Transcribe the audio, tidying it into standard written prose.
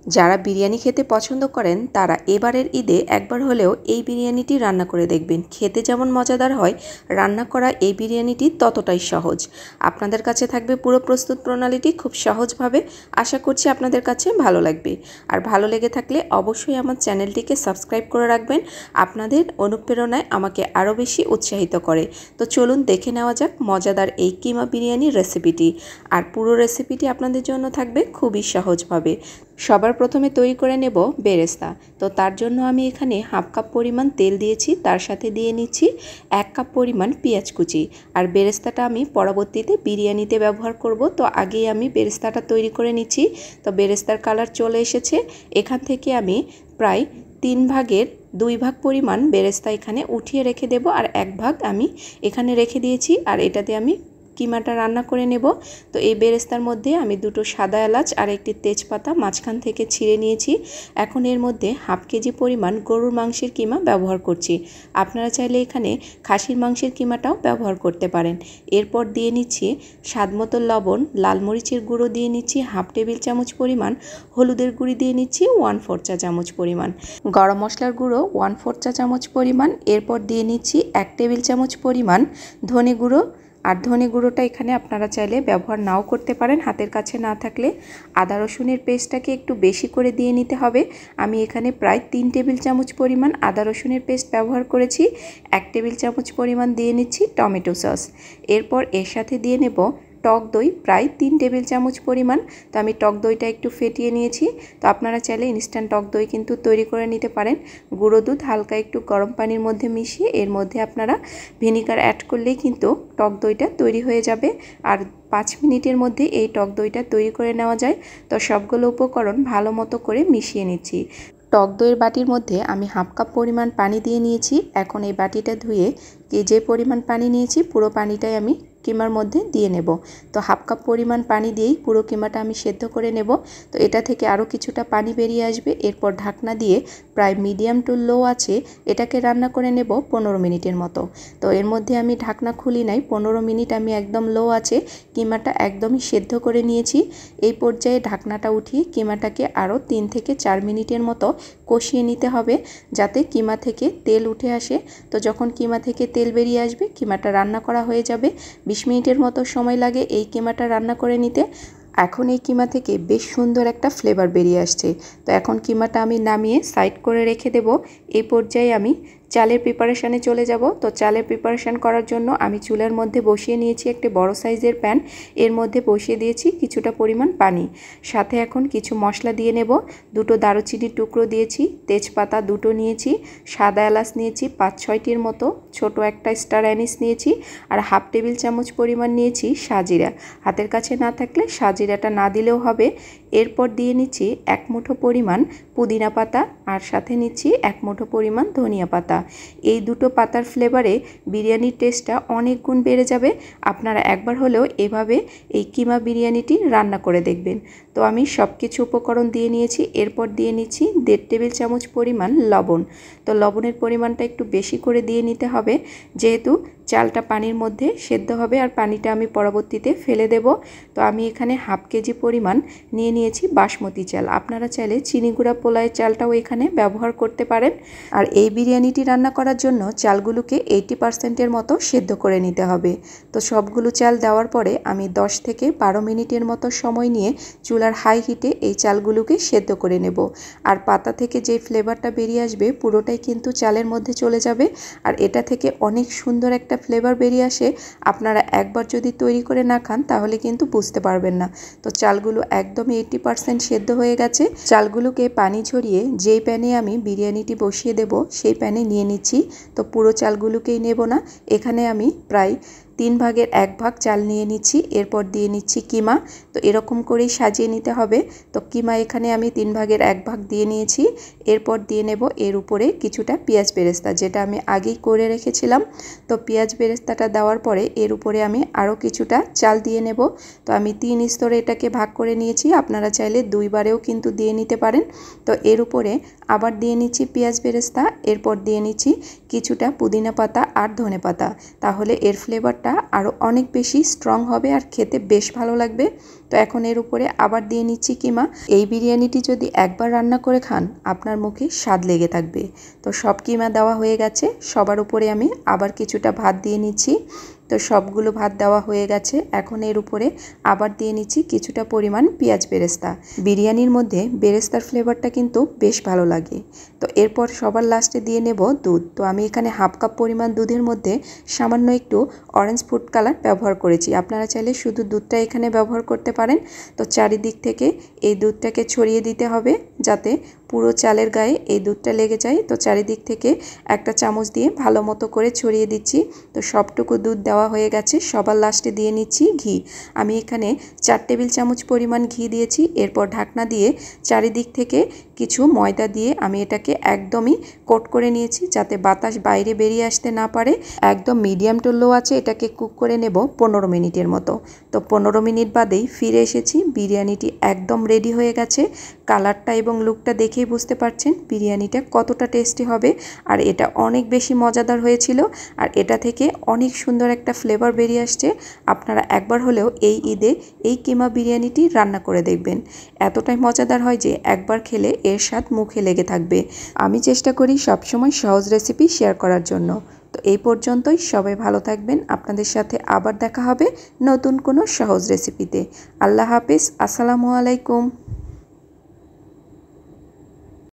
যারা বিরিয়ানি খেতে পছন্দ করেন তারা এবারের ঈদে একবার হলেও এই বিরিয়ানিটি রান্না করে দেখবেন। খেতে যেমন মজাদার হয়, রান্না করা এই বিরিয়ানিটি ততটাই সহজ। আপনাদের কাছে থাকবে পুরো প্রস্তুত প্রণালীটি খুব সহজভাবে। আশা করছি আপনাদের কাছে ভালো লাগবে। আর ভালো লেগে থাকলে অবশ্যই আমার চ্যানেলটিকে সাবস্ক্রাইব করে রাখবেন। আপনাদের অনুপ্রেরণায় আমাকে আরও বেশি উৎসাহিত করে। তো চলুন দেখে নেওয়া যাক মজাদার এই কিমা বিরিয়ানির রেসিপিটি। আর পুরো রেসিপিটি আপনাদের জন্য থাকবে খুবই সহজভাবে। সবার প্রথমে তৈরি করে নেব বেরেস্তা। তো তার জন্য আমি এখানে হাফ কাপ পরিমাণ তেল দিয়েছি, তার সাথে দিয়ে নিচ্ছি 1 কাপ পরিমাণ পেঁয়াজ কুচি। আর বেরেস্তাটা আমি পরবর্তীতে বিরিয়ানিতে ব্যবহার করব, তো আগেই আমি বেরেস্তাটা তৈরি করে নিচ্ছি। তো বেরেস্তার কালার চলে এসেছে। এখান থেকে আমি প্রায় 3 ভাগের 2 ভাগ পরিমাণ বেরেস্তা এখানে উঠিয়ে রেখে দেব, আর 1 ভাগ আমি এখানে রেখে দিয়েছি। আর এটাতে আমি কিমাটা রান্না করে নেব। তো এই বেরেস্তার মধ্যে আমি 2টো সাদা এলাচ আর একটি তেজপাতা মাঝখান থেকে ছিঁড়ে নিয়েছি। এখন এর মধ্যে হাফ কেজি পরিমাণ গরুর মাংসের কিমা ব্যবহার করছি। আপনারা চাইলে এখানে খাসির মাংসের কিমাটাও ব্যবহার করতে পারেন। এরপর দিয়ে নিচ্ছি স্বাদমতো লবণ, লাল মরিচের গুঁড়ো দিয়ে নিচ্ছি হাফ টেবিল চামচ পরিমাণ, হলুদের গুঁড়ি দিয়ে নিচ্ছি 1/4 চা চামচ পরিমাণ, গরম মশলার গুঁড়ো 1/4 চা চামচ পরিমাণ। এরপর দিয়ে নিচ্ছি 1 টেবিল চামচ পরিমাণ ধনে গুঁড়ো। আর ধনে গুঁড়োটা এখানে আপনারা চাইলে ব্যবহার নাও করতে পারেন, হাতের কাছে না থাকলে। আদা রসুনের পেস্টটাকে একটু বেশি করে দিয়ে নিতে হবে। আমি এখানে প্রায় 3 টেবিল চামচ পরিমাণ আদা রসুনের পেস্ট ব্যবহার করেছি। 1 টেবিল চামচ পরিমাণ দিয়ে নিচ্ছি টমেটো সস। এরপর এর সাথে দিয়ে নেব টক দই প্রায় 3 টেবিল চামচ পরিমাণ। তো আমি টক দইটা একটু ফেটিয়ে নিয়েছি। তো আপনারা চাইলে ইনস্ট্যান্ট টক দই কিন্তু তৈরি করে নিতে পারেন। গুঁড়ো দুধ হালকা একটু গরম পানির মধ্যে মিশিয়ে এর মধ্যে আপনারা ভিনিগার অ্যাড করলেই কিন্তু টক দইটা তৈরি হয়ে যাবে। আর 5 মিনিটের মধ্যে এই টক দইটা তৈরি করে নেওয়া যায়। তো সবগুলো উপকরণ ভালো মতো করে মিশিয়ে নিচ্ছি। টক দইয়ের বাটির মধ্যে আমি হাফ কাপ পরিমাণ পানি দিয়ে নিয়েছি। এখন এই বাটিটা ধুয়ে যে পরিমাণ পানি নিয়েছি পুরো পানিটাই আমি কিমার মধ্যে দিয়ে নেব। তো হাফ কাপ পরিমাণ পানি দিয়েই পুরো কিমাটা আমি সেদ্ধ করে নেব। তো এটা থেকে আরও কিছুটা পানি বেরিয়ে আসবে। এরপর ঢাকনা দিয়ে প্রায় মিডিয়াম টু লো আছে এটাকে রান্না করে নেব 15 মিনিটের মতো। তো এর মধ্যে আমি ঢাকনা খুলি নাই, 15 মিনিট আমি একদম লো আছে কিমাটা একদমই সেদ্ধ করে নিয়েছি। এই পর্যায়ে ঢাকনাটা উঠিয়ে কিমাটাকে আরও 3 থেকে 4 মিনিটের মতো কষিয়ে নিতে হবে, যাতে কিমা থেকে তেল উঠে আসে। তো যখন কিমা থেকে তেল বেরিয়ে আসবে কিমাটা রান্না করা হয়ে যাবে। 20 মিনিটের মতো সময় লাগে এই কিমাটা রান্না করে নিতে। এখন এই কিমা থেকে বেশ সুন্দর একটা ফ্লেভার বেরিয়ে আসছে। তো এখন কিমাটা আমি নামিয়ে সাইড করে রেখে দেব। এই পর্যায়ে আমি চালের প্রিপারেশানে চলে যাব। তো চালের প্রিপারেশান করার জন্য আমি চুলার মধ্যে বসিয়ে নিয়েছি একটি বড় সাইজের প্যান। এর মধ্যে বসিয়ে দিয়েছি কিছুটা পরিমাণ পানি, সাথে এখন কিছু মশলা দিয়ে নেব। 2টো দারুচিনির টুকরো দিয়েছি, তেজপাতা 2টো নিয়েছি, সাদা এলাচ নিয়েছি 5-6টির মতো, ছোট একটা স্টার অ্যানিস নিয়েছি, আর হাফ টেবিল চামচ পরিমাণ নিয়েছি সাজিরা। হাতের কাছে না থাকলে সাজিরাটা না দিলেও হবে। এরপর দিয়ে নিচ্ছি 1 মুঠো পরিমাণ পুদিনা পাতা, আর সাথে নিচ্ছি 1 মুঠো পরিমাণ ধনিয়া পাতা। এই 2টো পাতার ফ্লেভারে বিরিয়ানির টেস্টটা অনেক গুণ বেড়ে যাবে। আপনারা একবার হলেও এভাবে এই কিমা বিরিয়ানিটি রান্না করে দেখবেন। তো আমি সব কিছু উপকরণ দিয়ে নিয়েছি। এরপর দিয়ে নিচ্ছি 1.5 টেবিল চামচ পরিমাণ লবণ। তো লবণের পরিমাণটা একটু বেশি করে দিয়ে নিতে হবে, যেহেতু চালটা পানির মধ্যে সেদ্ধ হবে আর পানিটা আমি পরবর্তীতে ফেলে দেব। তো আমি এখানে হাফ কেজি পরিমাণ নিয়ে নিয়েছি বাসমতি চাল। আপনারা চাইলে চিনি গুঁড়া পোলাওয়ের চালটাও এখানে ব্যবহার করতে পারেন। আর এই বিরিয়ানিটি রান্না করার জন্য চালগুলোকে 80% মতো সেদ্ধ করে নিতে হবে। তো সবগুলো চাল দেওয়ার পরে আমি 10 থেকে 12 মিনিটের মতো সময় নিয়ে চুলার হাই হিটে এই চালগুলোকে সেদ্ধ করে নেব। আর পাতা থেকে যে ফ্লেভারটা বেরিয়ে আসবে পুরোটাই কিন্তু চালের মধ্যে চলে যাবে, আর এটা থেকে অনেক সুন্দর একটা ফ্লেভার বেরিয়ে আসে। আপনারা একবার যদি তৈরি করে না খান তাহলে কিন্তু বুঝতে পারবেন না। তো চালগুলো একদমই 80% সেদ্ধ হয়ে গেছে। চালগুলোকে পানি ঝরিয়ে যেই প্যানে আমি বিরিয়ানিটি বসিয়ে দেব সেই প্যানে নিয়ে নিচ্ছি। তো পুরো চালগুলোকেই নেব না, এখানে আমি প্রায় 3 ভাগের 1 ভাগ চাল নিয়ে নিচ্ছি। এরপর দিয়ে নিচ্ছি কিমা। তো এরকম করেই সাজিয়ে নিতে হবে। তো কিমা এখানে আমি 3 ভাগের 1 ভাগ দিয়ে নিয়েছি। এরপর দিয়ে নেব এর উপরে কিছুটা পেঁয়াজ বেরেস্তা, যেটা আমি আগেই করে রেখেছিলাম। তো পেঁয়াজ বেরেস্তাটা দেওয়ার পরে এর উপরে আমি আরও কিছুটা চাল দিয়ে নেব। তো আমি 3 স্তরে এটাকে ভাগ করে নিয়েছি, আপনারা চাইলে 2 বারেও কিন্তু দিয়ে নিতে পারেন। তো এর উপরে আবার দিয়ে নিচ্ছি পেঁয়াজ বেরেস্তা। এরপর দিয়ে নিচ্ছি কিছুটা পুদিনা পাতা আর ধনে পাতা, তাহলে এর ফ্লেভারটা আরও অনেক বেশি স্ট্রং হবে আর খেতে বেশ ভালো লাগবে। তো এখন এর উপরে আবার দিয়ে নিচ্ছি কিমা। এই বিরিয়ানিটি যদি একবার রান্না করে খান আপনার মুখে স্বাদ লেগে থাকবে। তো সব কিমা দেওয়া হয়ে গেছে, সবার উপরে আমি আবার কিছুটা ভাত দিয়ে নিচ্ছি। তো সবগুলো ভাত দেওয়া হয়ে গেছে, এখন এর উপরে আবার দিয়ে নিচ্ছি কিছুটা পরিমাণ পেঁয়াজ বেরেস্তা। বিরিয়ানির মধ্যে বেরেস্তার ফ্লেভারটা কিন্তু বেশ ভালো লাগে। তো এরপর সবার লাস্টে দিয়ে নেব দুধ। তো আমি এখানে হাফ কাপ পরিমাণ দুধের মধ্যে সামান্য একটু অরেঞ্জ ফুড কালার ব্যবহার করেছি। আপনারা চাইলে শুধু দুধটা এখানে ব্যবহার করতে পারেন। তো চারিদিক থেকে এই দুধটাকে ছড়িয়ে দিতে হবে যাতে পুরো চালের গায়ে এই দুধটা লেগে যায়। তো চারিদিক থেকে একটা চামচ দিয়ে ভালো মতো করে ছড়িয়ে দিচ্ছি। তো সবটুকু দুধ দেওয়া হয়ে গেছে, সবার লাস্টে দিয়ে নিচ্ছি ঘি। আমি এখানে 4 টেবিল চামচ পরিমাণ ঘি দিয়েছি। এরপর ঢাকনা দিয়ে চারিদিক থেকে কিছু ময়দা দিয়ে আমি এটাকে একদমই কোট করে নিয়েছি যাতে বাতাস বাইরে বেরিয়ে আসতে না পারে। একদম মিডিয়াম টু লো আছে এটাকে কুক করে নেব 15 মিনিটের মতো। তো 15 মিনিট বাদেই ফিরে এসেছি, বিরিয়ানিটি একদম রেডি হয়ে গেছে। কালারটা এবং লুকটা দেখেই বুঝতে পারছেন বিরিয়ানিটা কতটা টেস্টি হবে। আর এটা অনেক বেশি মজাদার হয়েছিল, আর এটা থেকে অনেক সুন্দর একটা ফ্লেভার বেরিয়ে আসছে। আপনারা একবার হলেও এই ঈদে এই কিমা বিরিয়ানিটি রান্না করে দেখবেন। এতটাই মজাদার হয় যে একবার খেলে এর স্বাদ মুখে লেগে থাকবে। আমি চেষ্টা করি সবসময় সহজ রেসিপি শেয়ার করার জন্য। তো এই পর্যন্তই, সবাই ভালো থাকবেন। আপনাদের সাথে আবার দেখা হবে নতুন কোনো সহজ রেসিপিতে। আল্লাহ হাফেজ, আসসালামু আলাইকুম।